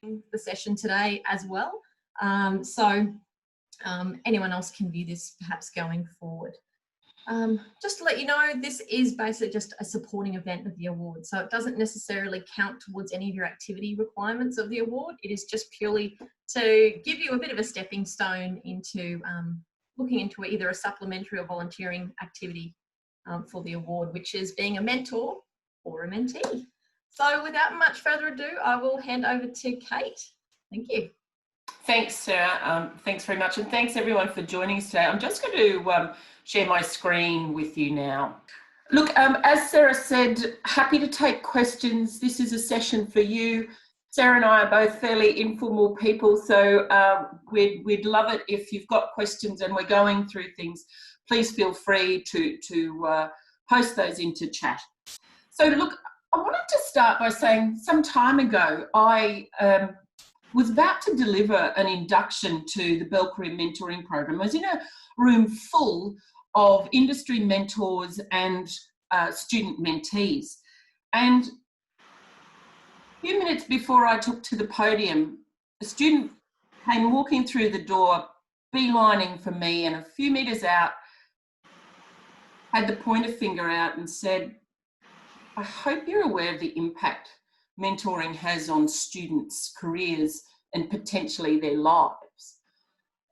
the session today as well. Anyone else can view this perhaps going forward. Just to let you know, this is basically just a supporting event of the award. So it doesn't necessarily count towards any of your activity requirements of the award. It is just purely to give you a bit of a stepping stone into looking into either a supplementary or volunteering activity for the award, which is being a mentor or a mentee. So without much further ado, I will hand over to Kate. Thank you. Thanks, Sarah. Thanks very much. And thanks everyone for joining us today. I'm just going to share my screen with you now. Look, as Sarah said, happy to take questions. This is a session for you. Sarah and I are both fairly informal people, so we'd love it if you've got questions and we're going through things. Please feel free to post those into chat. So look, I wanted to start by saying some time ago, I was about to deliver an induction to the Bell Career Mentoring Program. I was in a room full of industry mentors and student mentees. And a few minutes before I took to the podium, a student came walking through the door, beelining for me, and a few metres out, had the pointer finger out and said, "I hope you're aware of the impact mentoring has on students' careers and potentially their lives."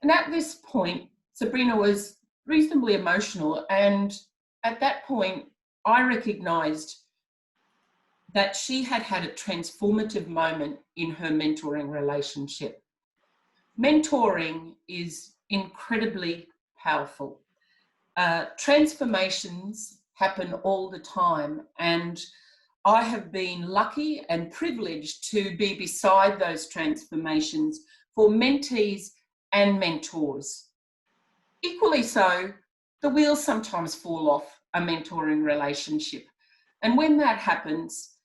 And at this point, Sabrina was reasonably emotional. And at that point, I recognised that she had had a transformative moment in her mentoring relationship. Mentoring is incredibly powerful. Transformations happen all the time, and I have been lucky and privileged to be beside those transformations for mentees and mentors. Equally so, the wheels sometimes fall off a mentoring relationship, and when that happens,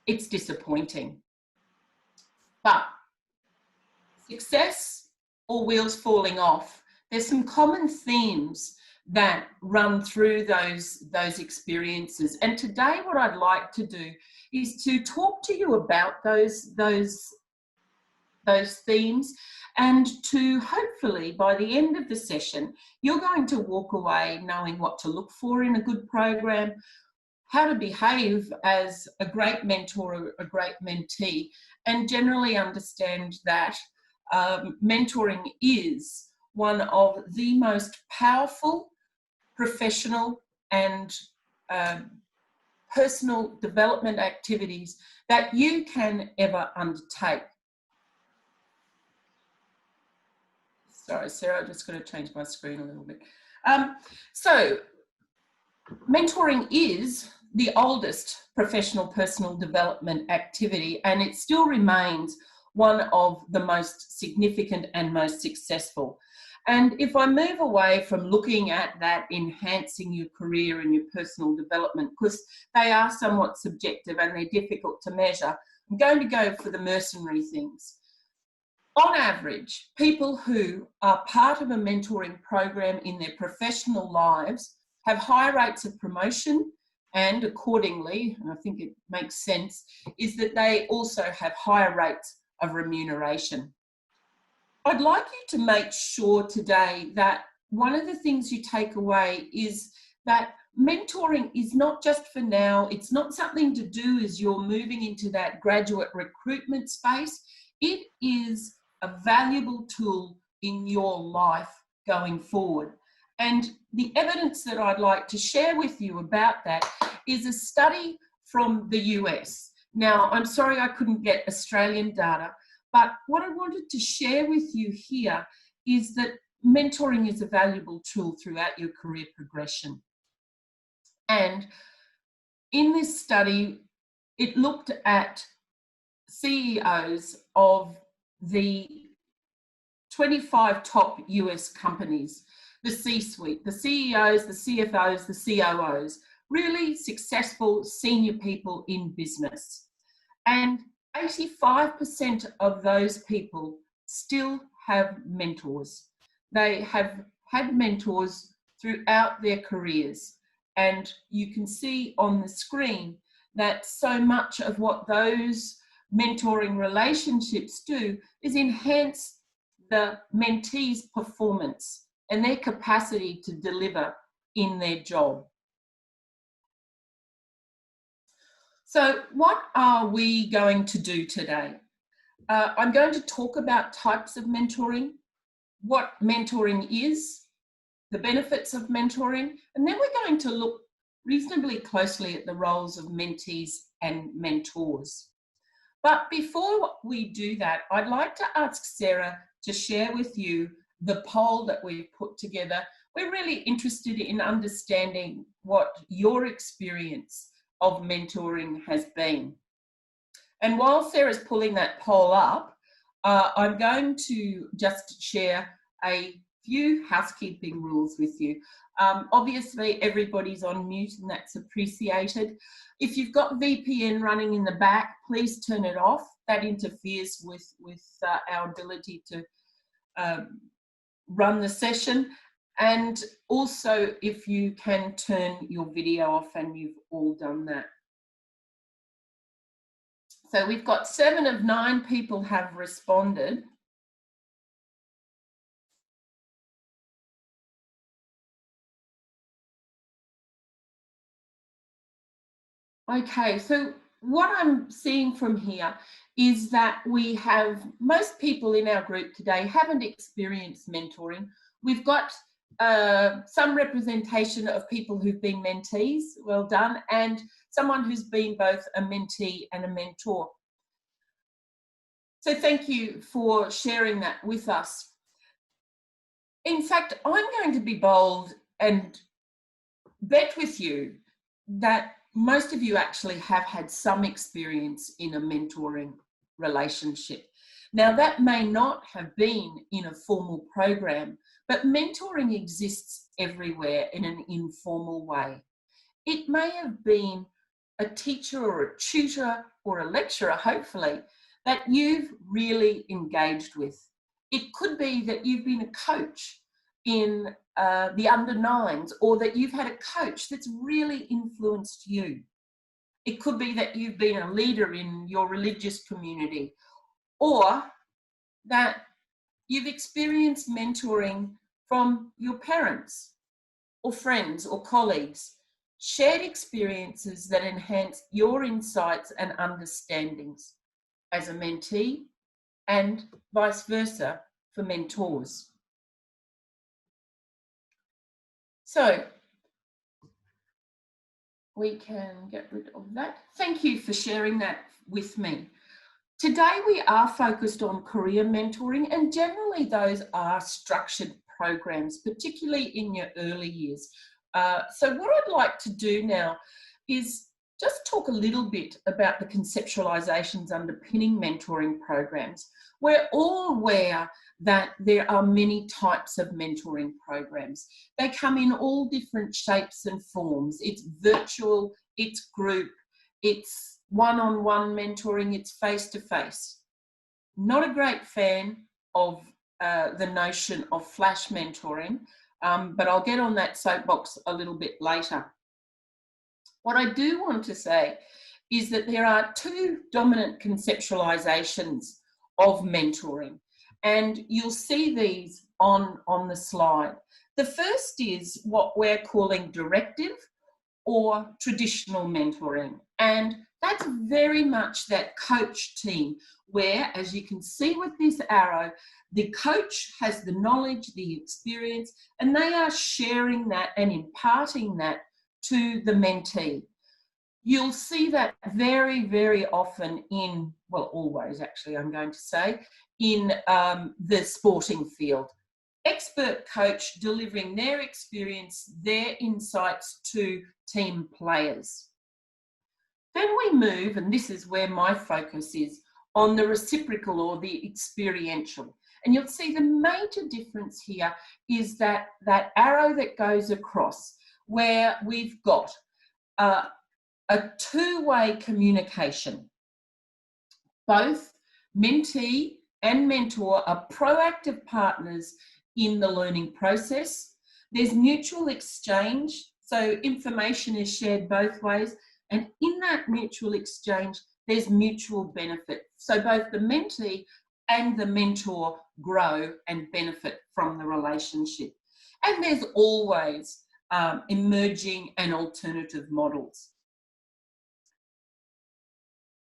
it's disappointing. But success or wheels falling off, there's some common themes that run through those experiences. And today what I'd like to do is to talk to you about those themes, and to hopefully by the end of the session, you're going to walk away knowing what to look for in a good program, how to behave as a great mentor or a great mentee, and generally understand that mentoring is one of the most powerful professional and personal development activities that you can ever undertake. Sorry, Sarah, I'm just going to change my screen a little bit. So, mentoring is the oldest professional personal development activity, and it still remains one of the most significant and most successful. And if I move away from looking at that enhancing your career and your personal development, because they are somewhat subjective and they're difficult to measure, I'm going to go for the mercenary things. On average, people who are part of a mentoring program in their professional lives have high rates of promotion, and accordingly, and I think it makes sense, is that they also have higher rates of remuneration. I'd like you to make sure today that one of the things you take away is that mentoring is not just for now. It's not something to do as you're moving into that graduate recruitment space. It is a valuable tool in your life going forward. And the evidence that I'd like to share with you about that is a study from the US. Now, I'm sorry I couldn't get Australian data, but what I wanted to share with you here is that mentoring is a valuable tool throughout your career progression. And in this study, it looked at CEOs of the 25 top US companies, the C-suite, the CEOs, the CFOs, the COOs, really successful senior people in business. And 85% of those people still have mentors. They have had mentors throughout their careers. And you can see on the screen that so much of what those mentoring relationships do is enhance the mentee's performance and their capacity to deliver in their job. So what are we going to do today? I'm going to talk about types of mentoring, what mentoring is, the benefits of mentoring, and then we're going to look reasonably closely at the roles of mentees and mentors. But before we do that, I'd like to ask Sarah to share with you the poll that we've put together. We're really interested in understanding what your experience of mentoring has been. And while Sarah's pulling that poll up, I'm going to just share a few housekeeping rules with you. Obviously, everybody's on mute and that's appreciated. If you've got VPN running in the back, please turn it off. That interferes with our ability to run the session. And also, if you can turn your video off, and you've all done that. So we've got 7 of 9 people have responded. Okay, so what I'm seeing from here is that we have, most people in our group today haven't experienced mentoring. We've got some representation of people who've been mentees, well done, and someone who's been both a mentee and a mentor. So thank you for sharing that with us. In fact, I'm going to be bold and bet with you that most of you actually have had some experience in a mentoring relationship. Now, that may not have been in a formal program, but mentoring exists everywhere in an informal way. It may have been a teacher or a tutor or a lecturer, hopefully, that you've really engaged with. It could be that you've been a coach in the under-9s, or that you've had a coach that's really influenced you. It could be that you've been a leader in your religious community, or that you've experienced mentoring from your parents or friends or colleagues. Shared experiences that enhance your insights and understandings as a mentee, and vice versa for mentors. So we can get rid of that. Thank you for sharing that with me. Today we are focused on career mentoring, and generally those are structured programs, particularly in your early years. So what I'd like to do now is just talk a little bit about the conceptualizations underpinning mentoring programs. We're all aware that there are many types of mentoring programs. They come in all different shapes and forms. It's virtual, it's group, it's one-on-one mentoring, it's face-to-face. Not a great fan of the notion of flash mentoring, but I'll get on that soapbox a little bit later. What I do want to say is that there are 2 dominant conceptualizations of mentoring, and you'll see these on the slide. The first is what we're calling directive or traditional mentoring, and that's very much that coach team where, as you can see with this arrow, the coach has the knowledge, the experience, and they are sharing that and imparting that to the mentee. You'll see that very, very often in, well, always actually, I'm going to say, in the sporting field. Expert coach delivering their experience, their insights to team players. Then we move, and this is where my focus is, on the reciprocal or the experiential. And you'll see the major difference here is that arrow that goes across, where we've got a 2-way communication. Both mentee and mentor are proactive partners in the learning process. There's mutual exchange, so information is shared both ways, and in that mutual exchange, there's mutual benefit. So both the mentee and the mentor grow and benefit from the relationship. And there's always emerging and alternative models.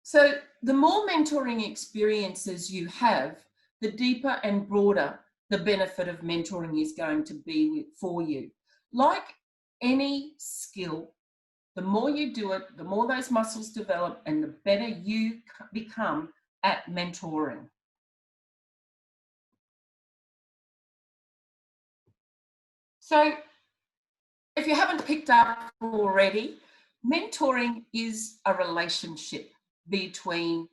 So the more mentoring experiences you have, the deeper and broader the benefit of mentoring is going to be for you. Like any skill, the more you do it, the more those muscles develop and the better you become at mentoring. So if you haven't picked up already, mentoring is a relationship between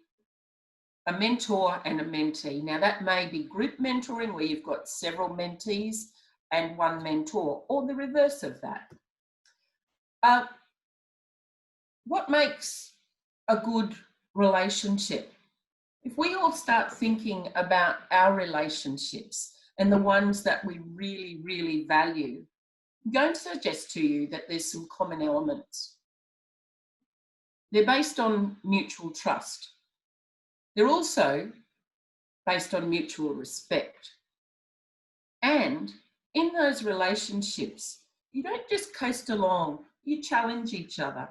a mentor and a mentee. Now that may be group mentoring where you've got several mentees and one mentor, or the reverse of that. What makes a good relationship? If we all start thinking about our relationships and the ones that we really, really value, I'm going to suggest to you that there's some common elements. They're based on mutual trust. They're also based on mutual respect. And in those relationships, you don't just coast along, you challenge each other.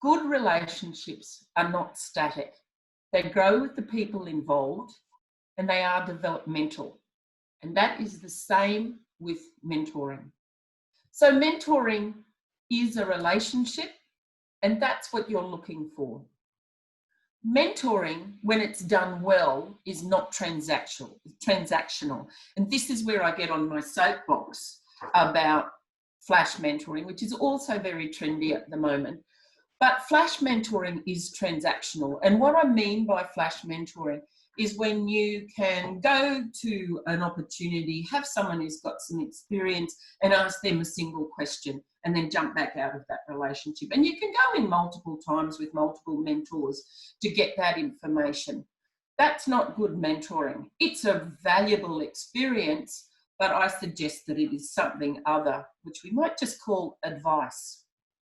Good relationships are not static. They grow with the people involved and they are developmental. And that is the same with mentoring. So mentoring is a relationship and that's what you're looking for. Mentoring, when it's done well, is not transactional. And this is where I get on my soapbox about flash mentoring, which is also very trendy at the moment. But flash mentoring is transactional. And what I mean by flash mentoring is when you can go to an opportunity, have someone who's got some experience and ask them a single question and then jump back out of that relationship. And you can go in multiple times with multiple mentors to get that information. That's not good mentoring. It's a valuable experience, but I suggest that it is something other, which we might just call advice,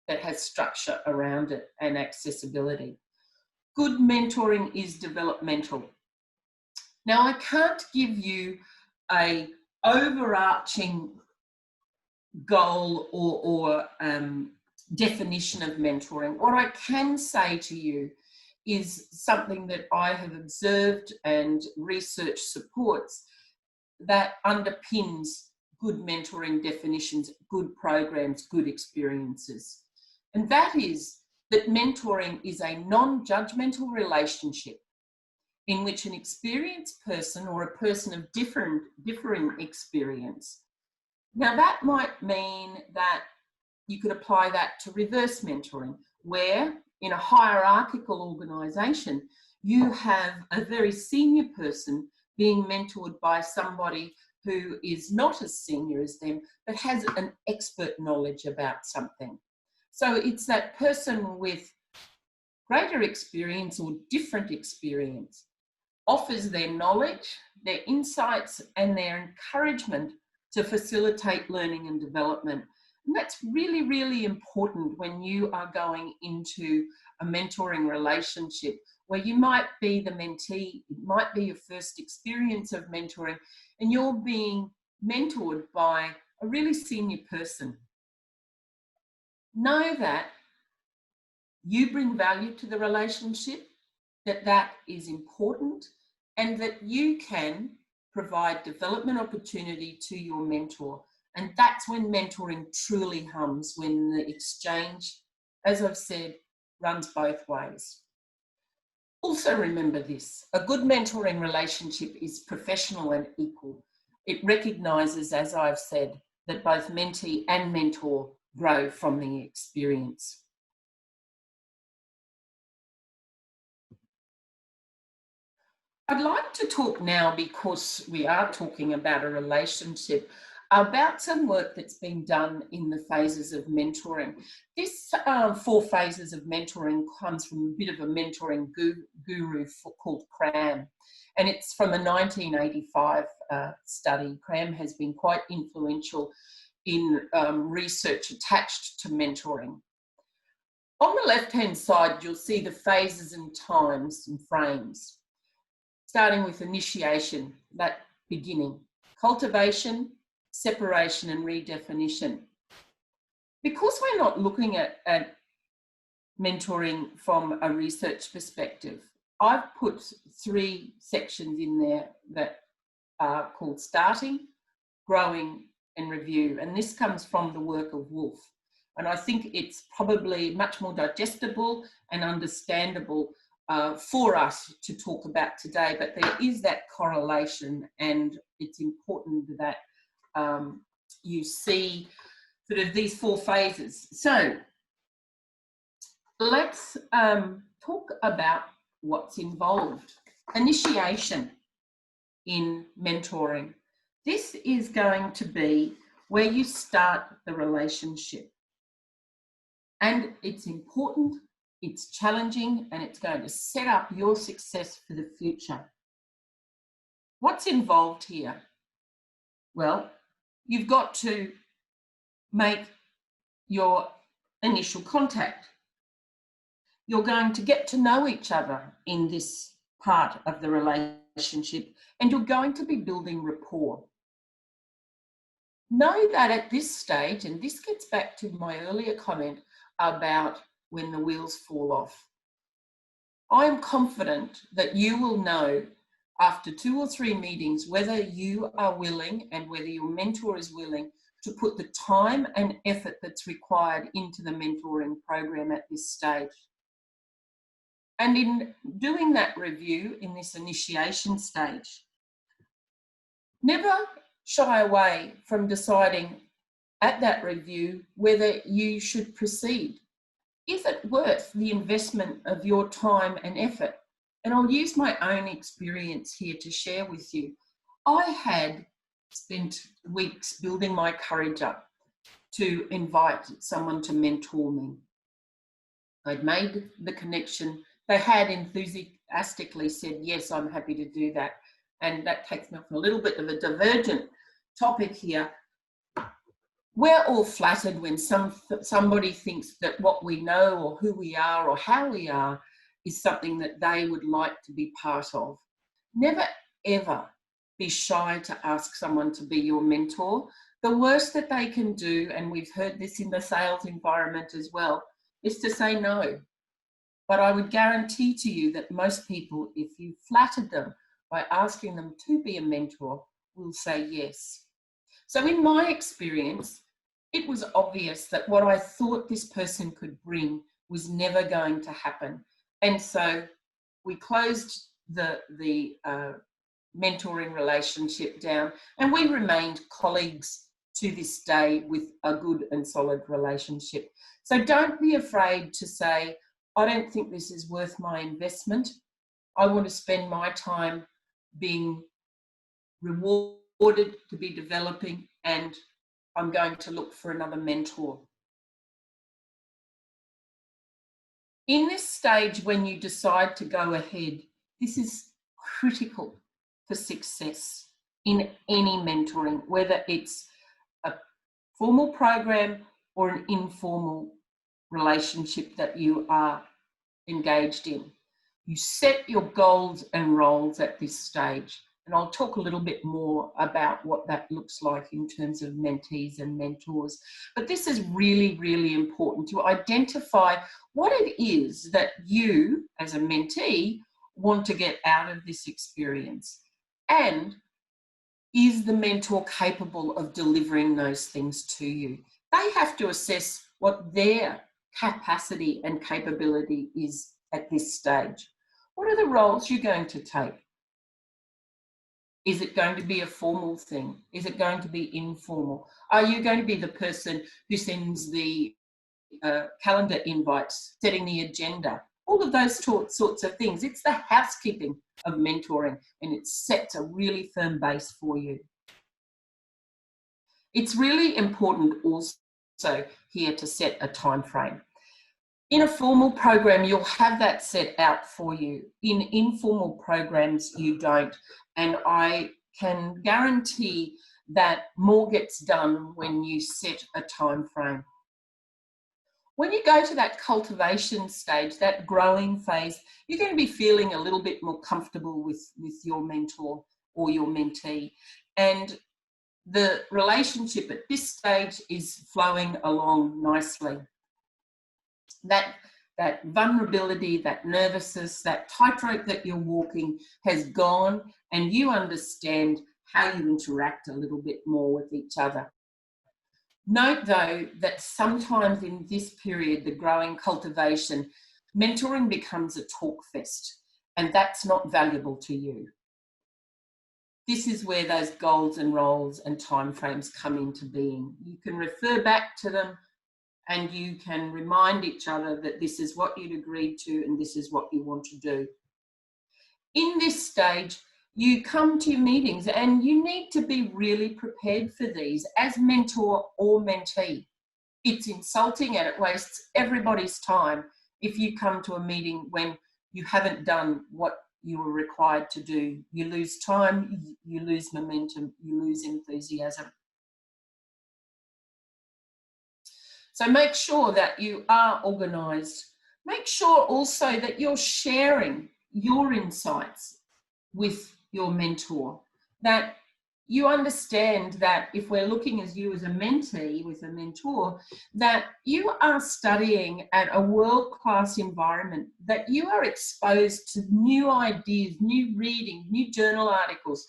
that has structure around it and accessibility. Good mentoring is developmental. Now, I can't give you an overarching goal or definition of mentoring. What I can say to you is something that I have observed and research supports that underpins good mentoring definitions, good programs, good experiences. And that is that mentoring is a non-judgmental relationship in which an experienced person or a person of differing experience. Now that might mean that you could apply that to reverse mentoring, where in a hierarchical organisation, you have a very senior person being mentored by somebody who is not as senior as them, but has an expert knowledge about something. So it's that person with greater experience or different experience offers their knowledge, their insights, and their encouragement to facilitate learning and development. And that's really, really important when you are going into a mentoring relationship where you might be the mentee, it might be your first experience of mentoring, and you're being mentored by a really senior person. Know that you bring value to the relationship, that is important, and that you can provide development opportunity to your mentor. And that's when mentoring truly hums, when the exchange, as I've said, runs both ways. Also remember this, a good mentoring relationship is professional and equal. It recognises, as I've said, that both mentee and mentor grow from the experience. I'd like to talk now, because we are talking about a relationship, about some work that's been done in the phases of mentoring. This 4 phases of mentoring comes from a bit of a mentoring guru called Cram, and it's from a 1985 study. Cram has been quite influential in research attached to mentoring. On the left-hand side, you'll see the phases and times and frames, starting with initiation, that beginning, cultivation, separation and redefinition. Because we're not looking at mentoring from a research perspective, I've put 3 sections in there that are called starting, growing and review. And this comes from the work of Wolf. And I think it's probably much more digestible and understandable for us to talk about today. But there is that correlation, and it's important that you see sort of these 4 phases. So let's talk about what's involved. Initiation in mentoring. This is going to be where you start the relationship. And it's important, it's challenging, and it's going to set up your success for the future. What's involved here? Well, you've got to make your initial contact. You're going to get to know each other in this part of the relationship, and you're going to be building rapport. Know that at this stage, and this gets back to my earlier comment about when the wheels fall off, I am confident that you will know after 2 or 3 meetings whether you are willing and whether your mentor is willing to put the time and effort that's required into the mentoring program at this stage. And in doing that review in this initiation stage, never shy away from deciding at that review whether you should proceed. Is it worth the investment of your time and effort? And I'll use my own experience here to share with you. I had spent weeks building my courage up to invite someone to mentor me. I'd made the connection. They had enthusiastically said, yes, I'm happy to do that. And that takes me off a little bit of a divergent topic here. We're all flattered when somebody thinks that what we know or who we are or how we are is something that they would like to be part of. Never, ever be shy to ask someone to be your mentor. The worst that they can do, and we've heard this in the sales environment as well, is to say no. But I would guarantee to you that most people, if you flattered them by asking them to be a mentor, will say yes. So in my experience, it was obvious that what I thought this person could bring was never going to happen. And so we closed the mentoring relationship down, and we remained colleagues to this day with a good and solid relationship. So don't be afraid to say, I don't think this is worth my investment. I want to spend my time being rewarded to be developing, and I'm going to look for another mentor. In this stage, when you decide to go ahead, this is critical for success in any mentoring, whether it's a formal program or an informal relationship that you are engaged in. You set your goals and roles at this stage. And I'll talk a little bit more about what that looks like in terms of mentees and mentors. But this is really, really important to identify what it is that you, as a mentee, want to get out of this experience. And is the mentor capable of delivering those things to you? They have to assess what their capacity and capability is at this stage. What are the roles you're going to take? Is it going to be a formal thing? Is it going to be informal? Are you going to be the person who sends the calendar invites, setting the agenda? All of those sorts of things. It's the housekeeping of mentoring, and it sets a really firm base for you. It's really important also here to set a time frame. In a formal program, you'll have that set out for you. In informal programs, you don't. And I can guarantee that more gets done when you set a time frame. When you go to that cultivation stage, that growing phase, you're going to be feeling a little bit more comfortable with your mentor or your mentee. And the relationship at this stage is flowing along nicely. That vulnerability, that nervousness, that tightrope that you're walking has gone, and you understand how you interact a little bit more with each other. Note though that sometimes in this period, the growing cultivation, mentoring becomes a talk fest, and that's not valuable to you. This is where those goals and roles and timeframes come into being. You can refer back to them and you can remind each other that this is what you'd agreed to and this is what you want to do. In this stage, you come to meetings and you need to be really prepared for these as mentor or mentee. It's insulting and it wastes everybody's time if you come to a meeting when you haven't done what you were required to do. You lose time, you lose momentum, you lose enthusiasm. So make sure that you are organised. Make sure also that you're sharing your insights with your mentor, that you understand that if we're looking at you as a mentee with a mentor, that you are studying at a world-class environment, that you are exposed to new ideas, new reading, new journal articles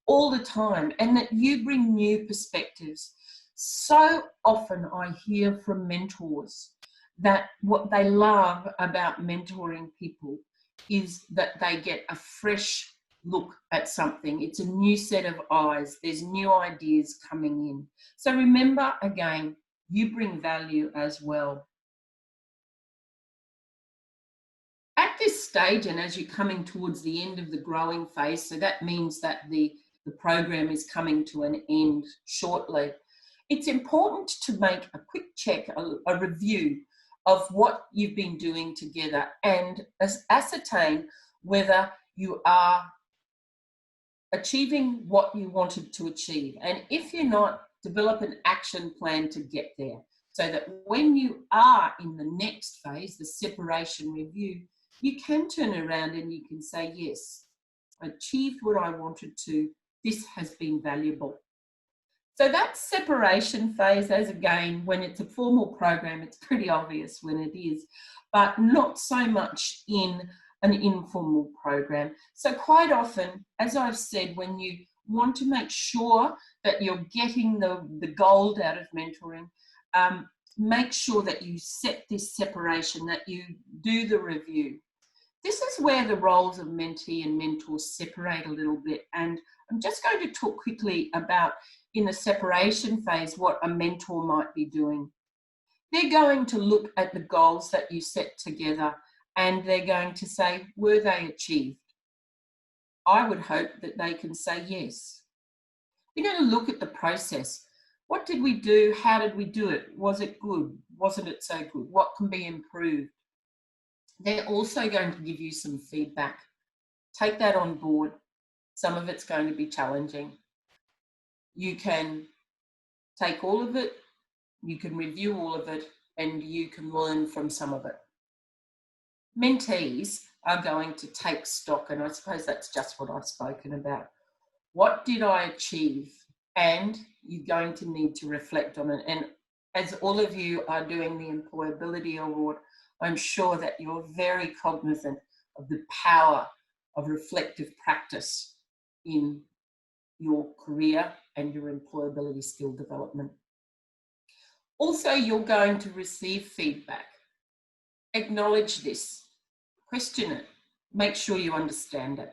all the time, and that you bring new perspectives. So often I hear from mentors that what they love about mentoring people is that they get a fresh look at something. It's a new set of eyes. There's new ideas coming in. So remember, again, you bring value as well. At this stage, and as you're coming towards the end of the growing phase, so that means that the program is coming to an end shortly, it's important to make a quick check, a review of what you've been doing together and ascertain whether you are achieving what you wanted to achieve. And if you're not, develop an action plan to get there so that when you are in the next phase, the separation review, you can turn around and you can say, yes, I achieved what I wanted to. This has been valuable. So that separation phase, as again, when it's a formal program, it's pretty obvious when it is, but not so much in an informal program. So quite often, as I've said, when you want to make sure that you're getting the gold out of mentoring, make sure that you set this separation, that you do the review. This is where the roles of mentee and mentor separate a little bit. And I'm just going to talk quickly about, in the separation phase, what a mentor might be doing. They're going to look at the goals that you set together and they're going to say, were they achieved? I would hope that they can say yes. They're going to look at the process. What did we do? How did we do it? Was it good? Wasn't it so good? What can be improved? They're also going to give you some feedback. Take that on board. Some of it's going to be challenging. You can take all of it, you can review all of it, and you can learn from some of it. Mentees are going to take stock, and I suppose that's just what I've spoken about. What did I achieve? And you're going to need to reflect on it. And as all of you are doing the Employability Award, I'm sure that you're very cognizant of the power of reflective practice in your career and your employability skill development. Also, you're going to receive feedback. Acknowledge this, question it, make sure you understand it.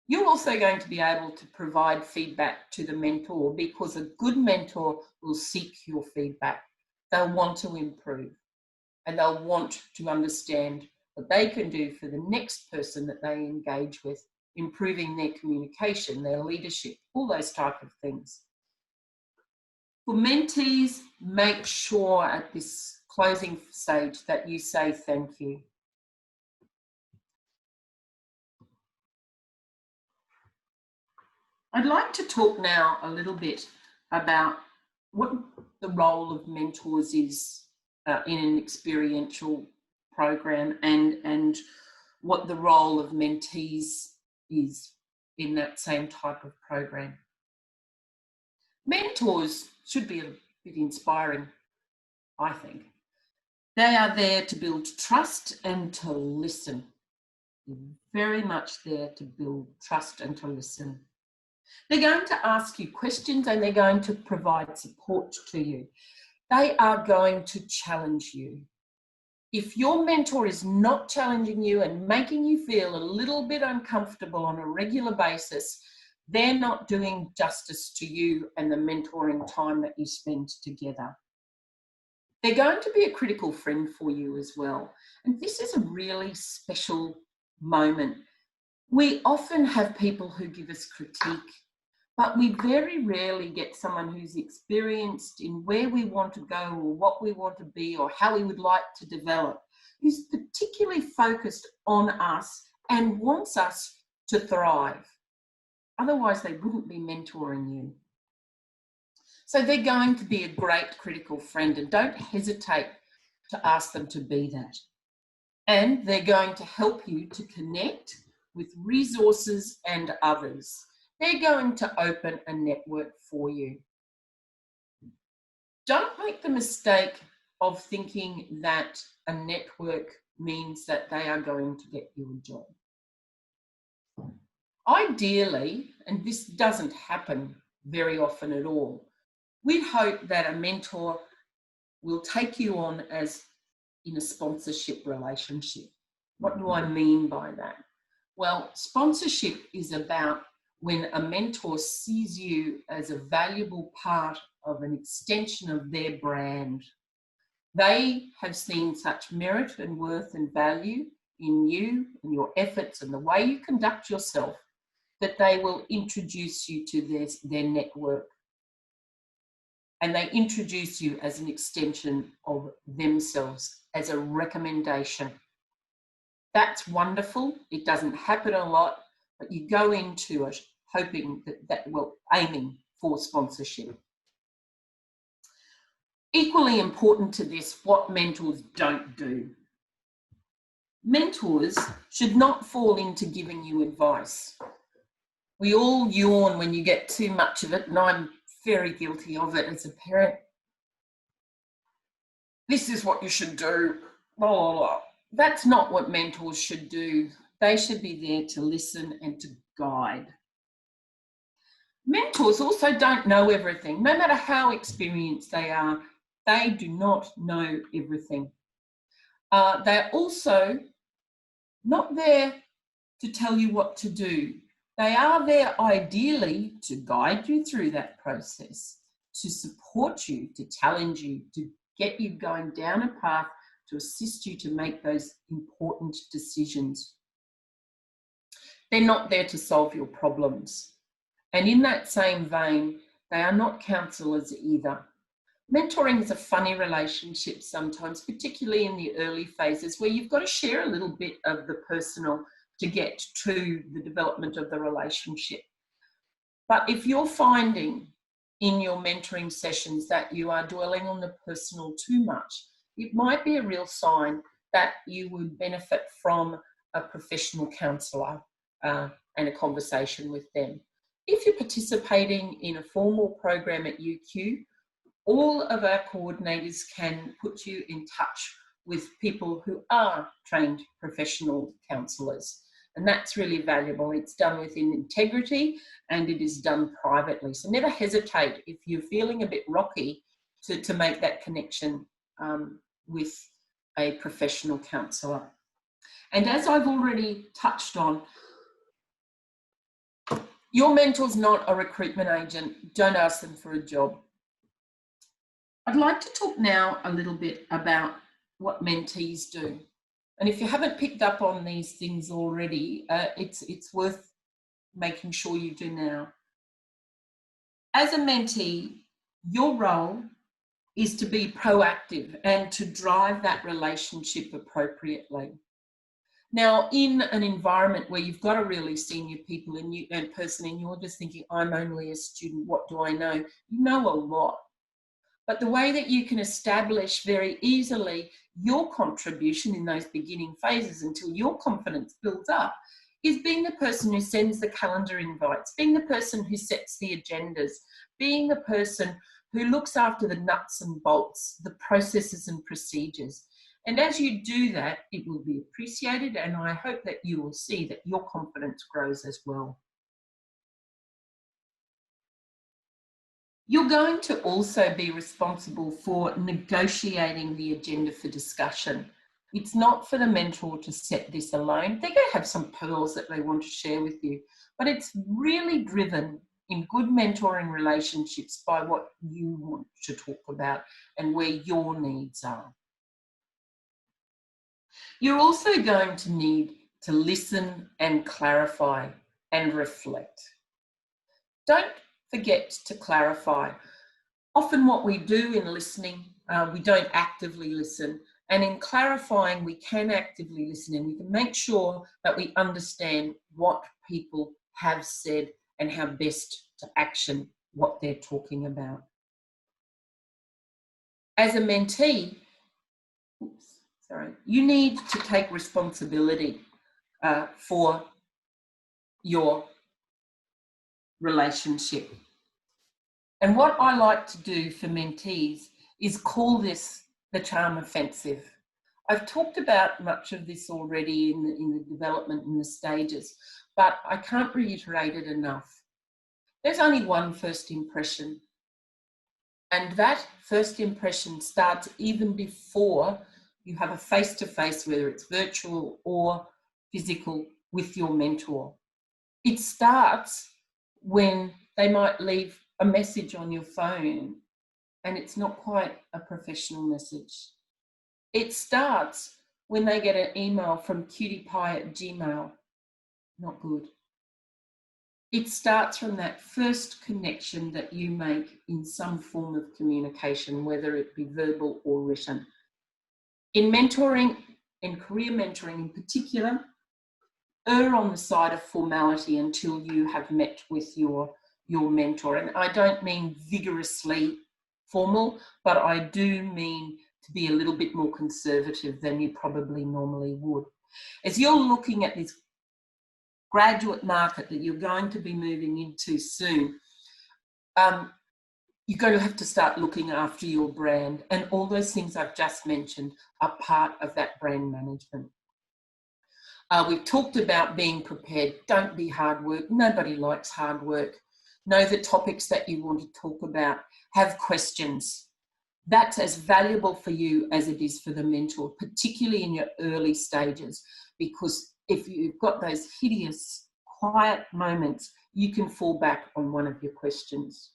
You're also going to be able to provide feedback to the mentor, because a good mentor will seek your feedback. They'll want to improve and they'll want to understand what they can do for the next person that they engage with, improving their communication, their leadership, all those type of things. For mentees, make sure at this closing stage that you say thank you. I'd like to talk now a little bit about what the role of mentors is in an experiential program, and what the role of mentees is in that same type of program. Mentors should be a bit inspiring, I think. They are there to build trust and to listen. They're very much there to build trust and to listen. They're going to ask you questions and they're going to provide support to you. They are going to challenge you. If your mentor is not challenging you and making you feel a little bit uncomfortable on a regular basis, they're not doing justice to you and the mentoring time that you spend together. They're going to be a critical friend for you as well. And this is a really special moment. We often have people who give us critique, but we very rarely get someone who's experienced in where we want to go or what we want to be or how we would like to develop, who's particularly focused on us and wants us to thrive. Otherwise, they wouldn't be mentoring you. So they're going to be a great critical friend, and don't hesitate to ask them to be that. And they're going to help you to connect with resources and others. They're going to open a network for you. Don't make the mistake of thinking that a network means that they are going to get you a job. Ideally, and this doesn't happen very often at all, we'd hope that a mentor will take you on as in a sponsorship relationship. What do I mean by that? Well, sponsorship is about when a mentor sees you as a valuable part of an extension of their brand. They have seen such merit and worth and value in you and your efforts and the way you conduct yourself that they will introduce you to their network. And they introduce you as an extension of themselves, as a recommendation. That's wonderful. It doesn't happen a lot, but you go into it hoping aiming for sponsorship. Equally important to this, what mentors don't do. Mentors should not fall into giving you advice. We all yawn when you get too much of it, and I'm very guilty of it as a parent. This is what you should do, blah, blah, blah. That's not what mentors should do. They should be there to listen and to guide. Mentors also don't know everything. No matter how experienced they are, they do not know everything. They're also not there to tell you what to do. They are there ideally to guide you through that process, to support you, to challenge you, to get you going down a path, to assist you to make those important decisions. They're not there to solve your problems. And in that same vein, they are not counsellors either. Mentoring is a funny relationship sometimes, particularly in the early phases where you've got to share a little bit of the personal to get to the development of the relationship. But if you're finding in your mentoring sessions that you are dwelling on the personal too much, it might be a real sign that you would benefit from a professional counsellor and a conversation with them. If you're participating in a formal program at UQ, all of our coordinators can put you in touch with people who are trained professional counsellors. And that's really valuable. It's done within integrity and it is done privately. So never hesitate if you're feeling a bit rocky to make that connection with a professional counsellor. And as I've already touched on, your mentor's not a recruitment agent. Don't ask them for a job. I'd like to talk now a little bit about what mentees do. And if you haven't picked up on these things already, it's worth making sure you do now. As a mentee, your role is to be proactive and to drive that relationship appropriately. Now, in an environment where you've got a really senior person and you're just thinking, I'm only a student, what do I know? You know a lot. But the way that you can establish very easily your contribution in those beginning phases until your confidence builds up is being the person who sends the calendar invites, being the person who sets the agendas, being the person who looks after the nuts and bolts, the processes and procedures. And as you do that, it will be appreciated, and I hope that you will see that your confidence grows as well. You're going to also be responsible for negotiating the agenda for discussion. It's not for the mentor to set this alone. They're going to have some pearls that they want to share with you, but it's really driven in good mentoring relationships by what you want to talk about and where your needs are. You're also going to need to listen and clarify and reflect. Don't forget to clarify. Often what we do in listening, we don't actively listen. And in clarifying, we can actively listen, and we can make sure that we understand what people have said and how best to action what they're talking about. As a mentee, you need to take responsibility for your relationship. And what I like to do for mentees is call this the charm offensive. I've talked about much of this already in the development and the stages, but I can't reiterate it enough. There's only one first impression, and that first impression starts even before you have a face-to-face, whether it's virtual or physical, with your mentor. It starts when they might leave a message on your phone and it's not quite a professional message. It starts when they get an email from cutiepie@gmail. Not good. It starts from that first connection that you make in some form of communication, whether it be verbal or written. In mentoring, in career mentoring in particular, err on the side of formality until you have met with your mentor. And I don't mean vigorously formal, but I do mean to be a little bit more conservative than you probably normally would. As you're looking at this graduate market that you're going to be moving into soon, you're going to have to start looking after your brand, and all those things I've just mentioned are part of that brand management. We've talked about being prepared. Don't be hard work. Nobody likes hard work. Know the topics that you want to talk about. Have questions. That's as valuable for you as it is for the mentor, particularly in your early stages, because if you've got those hideous, quiet moments, you can fall back on one of your questions.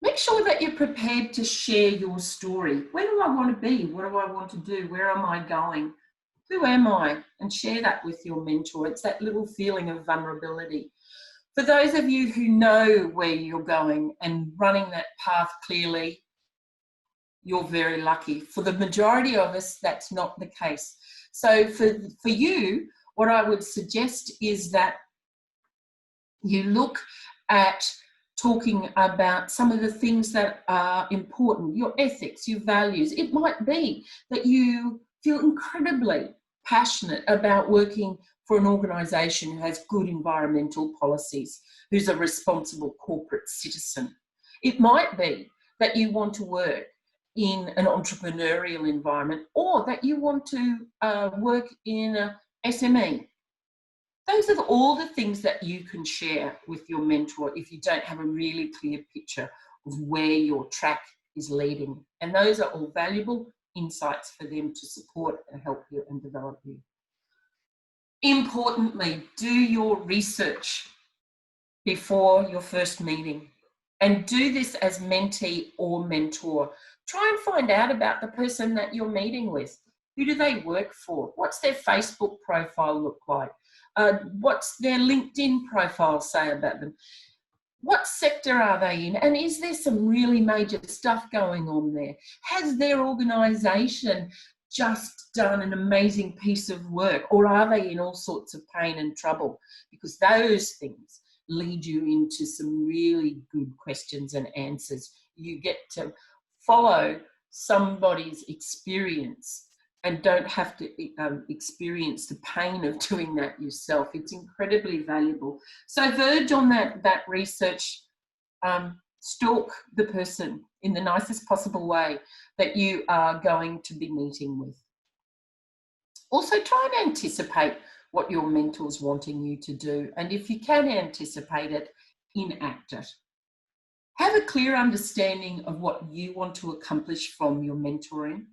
Make sure that you're prepared to share your story. Where do I want to be? What do I want to do? Where am I going? Who am I? And share that with your mentor. It's that little feeling of vulnerability. For those of you who know where you're going and running that path clearly, you're very lucky. For the majority of us, that's not the case. So for you, what I would suggest is that you look at talking about some of the things that are important, your ethics, your values. It might be that you feel incredibly passionate about working for an organisation who has good environmental policies, who's a responsible corporate citizen. It might be that you want to work in an entrepreneurial environment, or that you want to work in a SME. Those are all the things that you can share with your mentor if you don't have a really clear picture of where your track is leading. And those are all valuable insights for them to support and help you and develop you. Importantly, do your research before your first meeting, and do this as mentee or mentor. Try and find out about the person that you're meeting with. Who do they work for? What's their Facebook profile look like? What's their LinkedIn profile say about them? What sector are they in? And is there some really major stuff going on there? Has their organisation just done an amazing piece of work, or are they in all sorts of pain and trouble? Because those things lead you into some really good questions and answers. You get to follow somebody's experience and don't have to experience the pain of doing that yourself. It's incredibly valuable. So verge on that research. Stalk the person in the nicest possible way that you are going to be meeting with. Also, try and anticipate what your mentor's wanting you to do. And if you can anticipate it, enact it. Have a clear understanding of what you want to accomplish from your mentoring.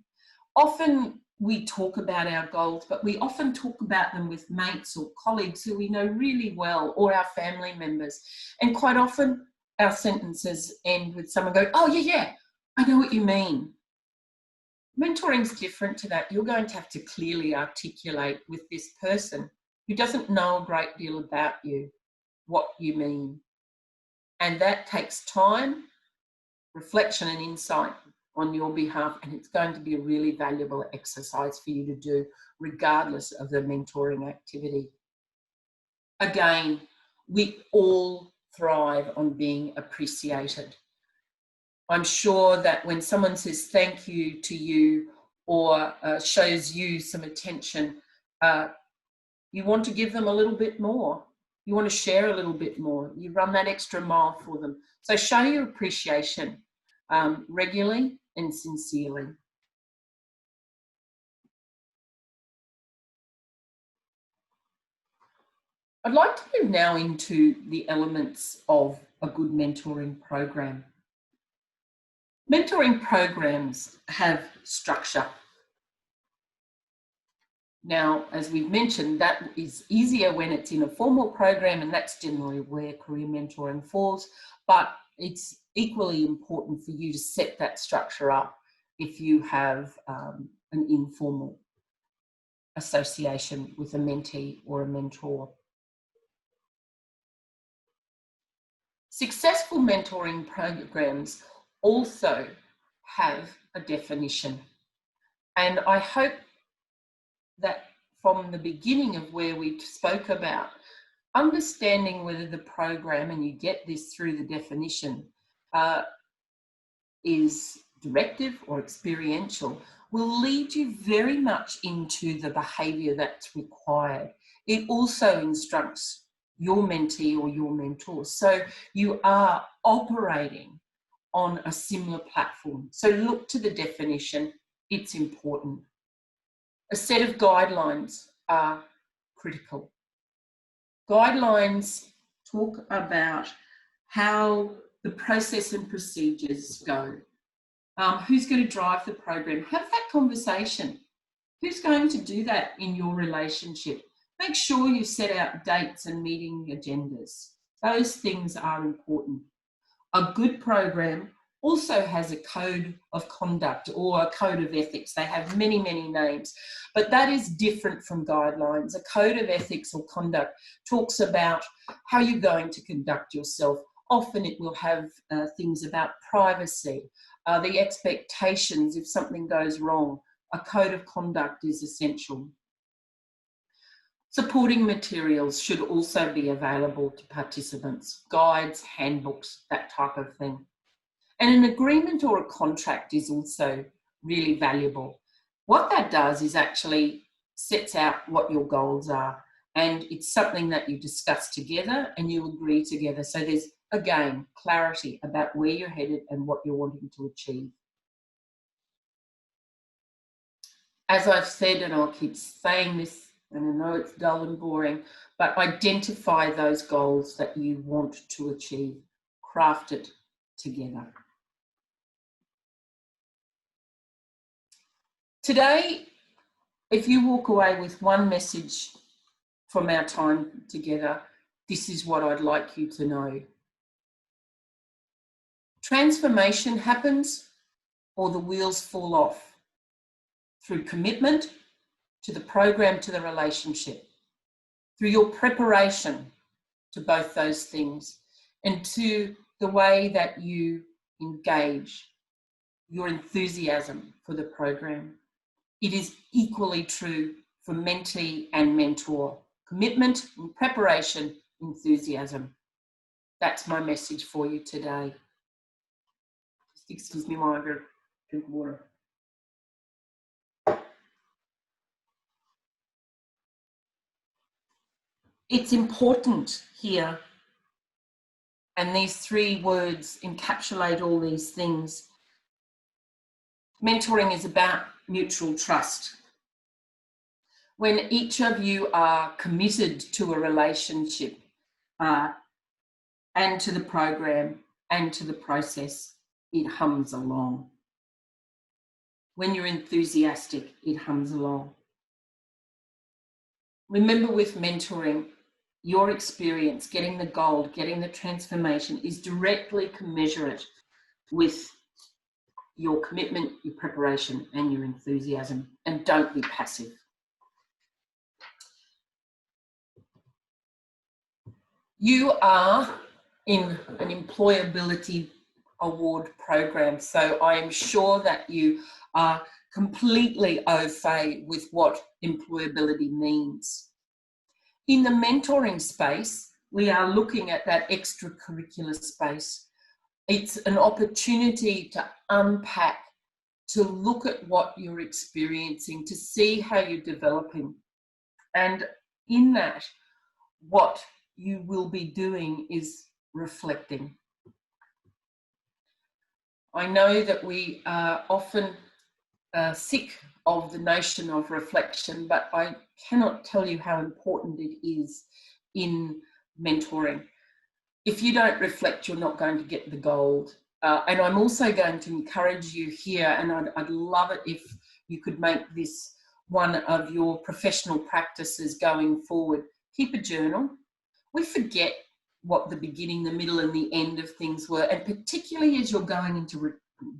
Often we talk about our goals, but we often talk about them with mates or colleagues who we know really well, or our family members. And quite often our sentences end with someone going, oh yeah, I know what you mean. Mentoring's different to that. You're going to have to clearly articulate with this person who doesn't know a great deal about you what you mean. And that takes time, reflection and insight on your behalf, and it's going to be a really valuable exercise for you to do regardless of the mentoring activity. Again, we all thrive on being appreciated. I'm sure that when someone says thank you to you or shows you some attention, you want to give them a little bit more. You want to share a little bit more. You run that extra mile for them. So show your appreciation regularly and sincerely. I'd like to move now into the elements of a good mentoring program. Mentoring programs have structure. Now, as we've mentioned, that is easier when it's in a formal program, and that's generally where career mentoring falls, but it's equally important for you to set that structure up if you have an informal association with a mentee or a mentor. Successful mentoring programs also have a definition, and I hope that from the beginning of where we spoke about understanding whether the program, and you get this through the definition, is directive or experiential, will lead you very much into the behaviour that's required. It also instructs your mentee or your mentor. So you are operating on a similar platform. So look to the definition, it's important. A set of guidelines are critical. Guidelines talk about how the process and procedures go. Who's going to drive the program? Have that conversation. Who's going to do that in your relationship? Make sure you set out dates and meeting agendas. Those things are important. A good program also has a code of conduct or a code of ethics. They have many, many names, but that is different from guidelines. A code of ethics or conduct talks about how you're going to conduct yourself. Often it will have things about privacy, the expectations if something goes wrong. A code of conduct is essential. Supporting materials should also be available to participants, guides, handbooks, that type of thing. And an agreement or a contract is also really valuable. What that does is actually sets out what your goals are, and it's something that you discuss together and you agree together. So there's, again, clarity about where you're headed and what you're wanting to achieve. As I've said, and I'll keep saying this, and I know it's dull and boring, but identify those goals that you want to achieve. Craft it together. Today, if you walk away with one message from our time together, this is what I'd like you to know. Transformation happens or the wheels fall off through commitment to the program, to the relationship, through your preparation to both those things, and to the way that you engage, your enthusiasm for the program. It is equally true for mentee and mentor. Commitment, preparation, enthusiasm. That's my message for you today. Excuse me, Margaret. Drink water. It's important here, and these 3 words encapsulate all these things. Mentoring is about mutual trust. When each of you are committed to a relationship and to the program and to the process, it hums along. When you're enthusiastic, it hums along. Remember, with mentoring, your experience, getting the gold, getting the transformation is directly commensurate with your commitment, your preparation, and your enthusiasm. And don't be passive. You are in an employability award program, so I am sure that you are completely au fait with what employability means. In the mentoring space, we are looking at that extracurricular space. It's an opportunity to unpack, to look at what you're experiencing, to see how you're developing. And in that, what you will be doing is reflecting. I know that we are often sick of the notion of reflection, but I cannot tell you how important it is in mentoring. If you don't reflect, you're not going to get the gold. And I'm also going to encourage you here, and I'd love it if you could make this one of your professional practices going forward. Keep a journal. We forget what the beginning, the middle, and the end of things were, and particularly as you're going into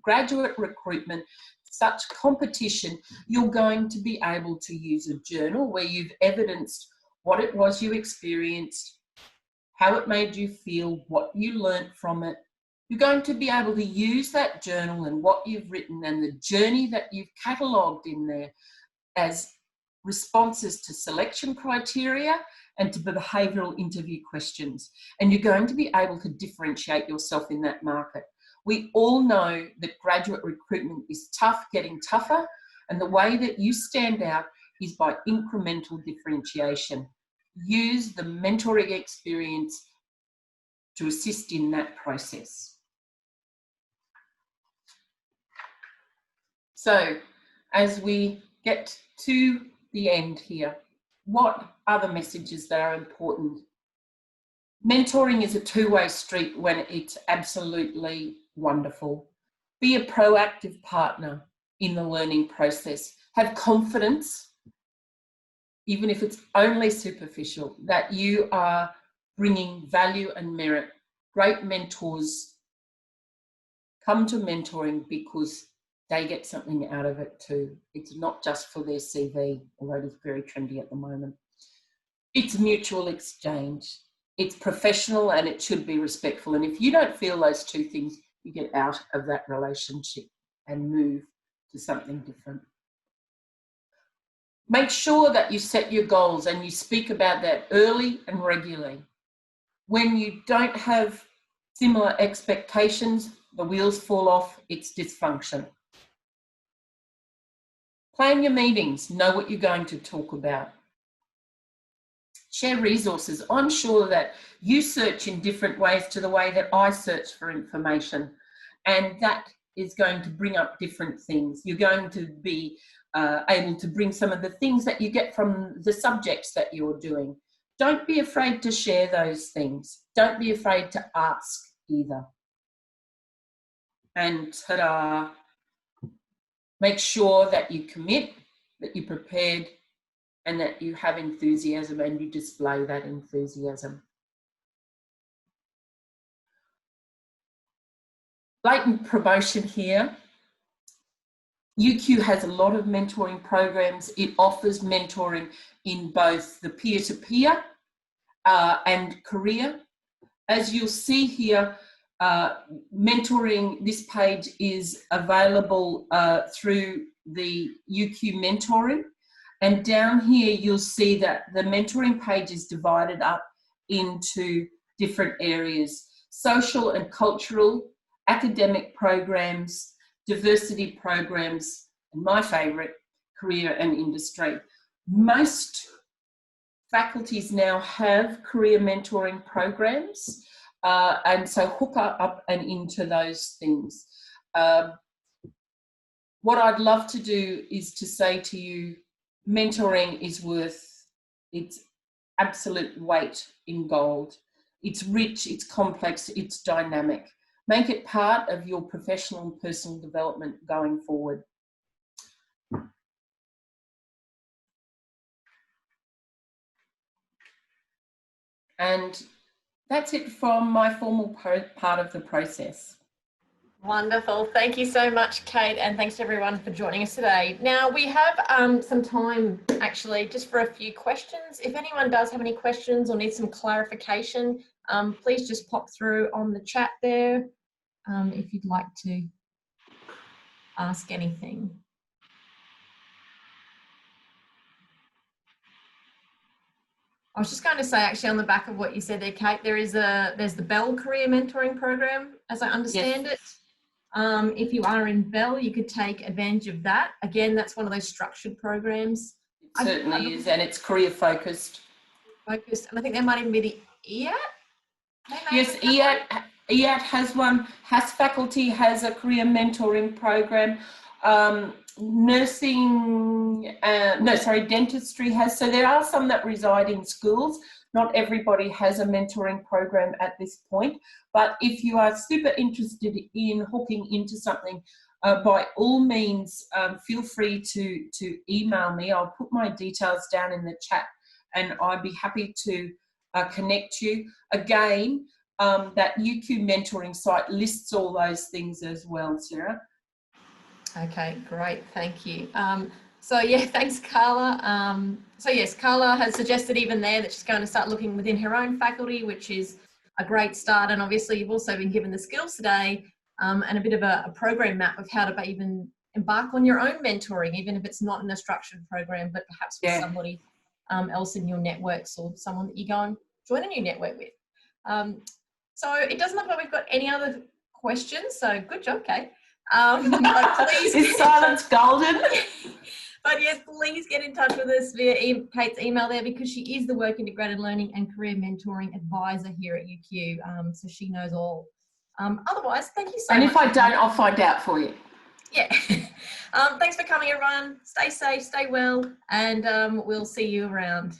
graduate recruitment, such competition, you're going to be able to use a journal where you've evidenced what it was you experienced, how it made you feel, what you learnt from it. You're going to be able to use that journal and what you've written and the journey that you've catalogued in there as responses to selection criteria and to behavioural interview questions. And you're going to be able to differentiate yourself in that market. We all know that graduate recruitment is tough, getting tougher, and the way that you stand out is by incremental differentiation. Use the mentoring experience to assist in that process. So, as we get to the end here, what are the messages that are important? Mentoring is a two-way street when it's absolutely wonderful. Be a proactive partner in the learning process. Have confidence, even if it's only superficial, that you are bringing value and merit. Great mentors come to mentoring because they get something out of it too. It's not just for their CV, although it is very trendy at the moment. It's mutual exchange. It's professional and it should be respectful. And if you don't feel those two things, you get out of that relationship and move to something different. Make sure that you set your goals and you speak about that early and regularly. When you don't have similar expectations, the wheels fall off, it's dysfunction. Plan your meetings, know what you're going to talk about. Share resources. I'm sure that you search in different ways to the way that I search for information, and that is going to bring up different things. You're going to be able to bring some of the things that you get from the subjects that you're doing. Don't be afraid to share those things. Don't be afraid to ask either. And ta-da! Make sure that you commit, that you're prepared, and that you have enthusiasm and you display that enthusiasm. Blatant promotion here. UQ has a lot of mentoring programs. It offers mentoring in both the peer-to-peer and career. As you'll see here, mentoring, this page is available through the UQ mentoring. And down here, you'll see that the mentoring page is divided up into different areas: social and cultural, academic programs, diversity programs, and my favourite, career and industry. Most faculties now have career mentoring programs, and so hook up and into those things. What I'd love to do is to say to you, mentoring is worth its absolute weight in gold. It's rich, it's complex, it's dynamic. Make it part of your professional and personal development going forward. And that's it from my formal part of the process. Wonderful. Thank you so much, Kate, and thanks to everyone for joining us today. Now, we have some time, actually, just for a few questions. If anyone does have any questions or needs some clarification, please just pop through on the chat there if you'd like to ask anything. I was just going to say, actually, on the back of what you said there, Kate, there's the Bell Career Mentoring Program, as I understand it. If you are in Bell, you could take advantage of that. Again, that's one of those structured programs. It certainly is, and it's career focused. And I think there might even be the EAT. Yes, EAT has one. Has Faculty has a career mentoring program. Dentistry has. So there are some that reside in schools. Not everybody has a mentoring program at this point, but if you are super interested in hooking into something, by all means, feel free to email me. I'll put my details down in the chat and I'd be happy to connect you. Again, that UQ mentoring site lists all those things as well, Sarah. Okay, great, thank you. So yeah, thanks, Carla. So yes, Carla has suggested even there that she's going to start looking within her own faculty, which is a great start. And obviously you've also been given the skills today and a bit of a program map of how to even embark on your own mentoring, even if it's not in a structured program, but perhaps with somebody else in your networks or someone that you go and join a new network with. So it doesn't look like we've got any other questions. So good job, Kate. But please, is silence golden? But yes, please get in touch with us via Kate's email there, because she is the Work Integrated Learning and Career Mentoring Advisor here at UQ, so she knows all. Otherwise, thank you so much. And if I don't, I'll find out for you. Yeah. Thanks for coming, everyone. Stay safe, stay well, and we'll see you around.